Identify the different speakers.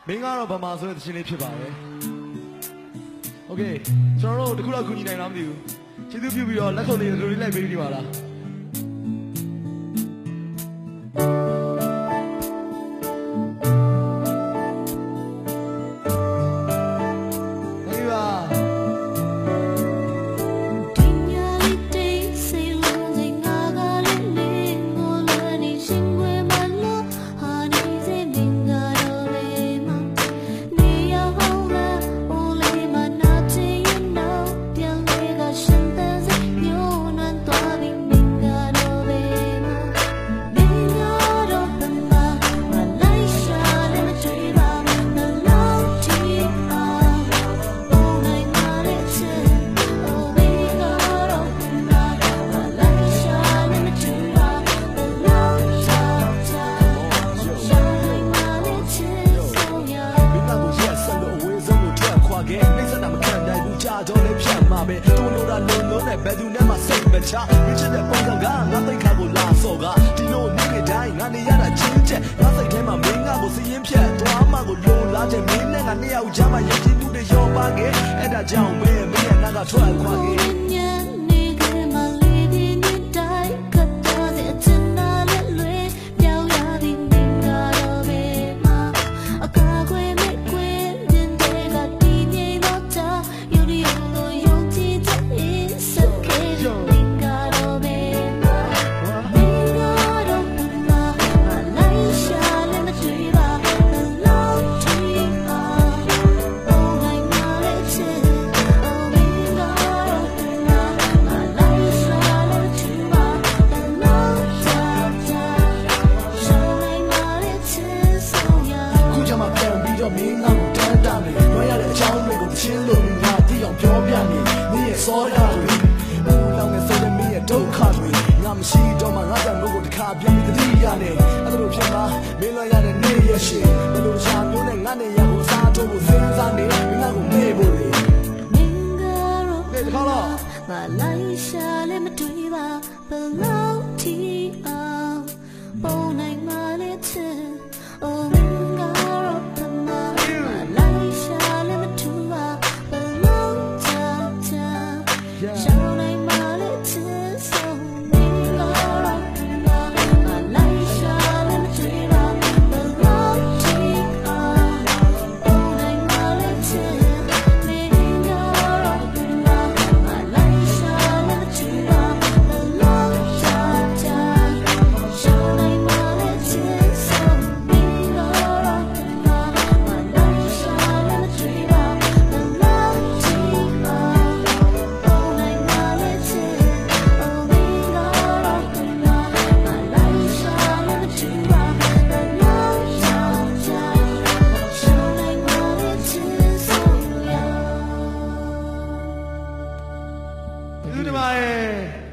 Speaker 1: မင်းကတော့ဗမာဆိုတဲ့သချင်းလေးဖြစ်ပါတယ်โอเคကျွန်တော်တို့တခုတော့ကူညီနိုင်လားမသိဘူးကျေးဇူးပြုပြီးတော့လက်ခုပ်လေးလိုလေးလိုက်ပေးပြီးပါလားပဲတူလို့တာလုံးလုံးနဲ့ဘယ်သူနဲ့မှစိတ်မချရချစ်တဲ့ပုံစံကငါသိခါကိုလာစော်ကဒီလိုနေ့တိုင်းငါနေရတာချင်းချက်ငါစိတ်ထဲမှာမင်းငါကိုစည်ရင်ဖြတ်သွားမှကိုလုံလာတဲ့မင်းနဲ့ငါနှစ်ယောက်ချမ်းမှရည်ကြည်မှုတွေရောပါခဲ့အဲ့ဒါကြောင့်မင်းရဲ့နာကထွက်ခွာခဲ့မင်းငါ့ကိုတန်းတာနေရွှဲရတဲ့အကြောင်းတွေကိုချင်းလို့ငါသိအောင်ပြောပြနေမင်းရဲ့စောရတွေဘူးလောင်နေဆိုတဲ့မင်းရဲ့ဒုက္ခတွေငါမရှိတော့မှငါကြောင့်ကိုတစ်ခါပြန်ပြီးတတိယနဲ့အဲ့လိုဖြစ်မှာမင်းလွှဲရတဲ့နေ့ရက်ရှိဘယ်လိုရှာမျိုးနဲ့ငါနဲ့ရကိုစားတော့ကိုစဉ်းစားနေမင်းငါ့ကိုမေ့ဖို့လေမင်းကတော့ဒီခါတော့မလိုက်ရှာလည်းမတွေ့ပါဘယ်လောက်ထိအောင်ပုံနိုင်မှလည်းချစ် Oh Goodbye.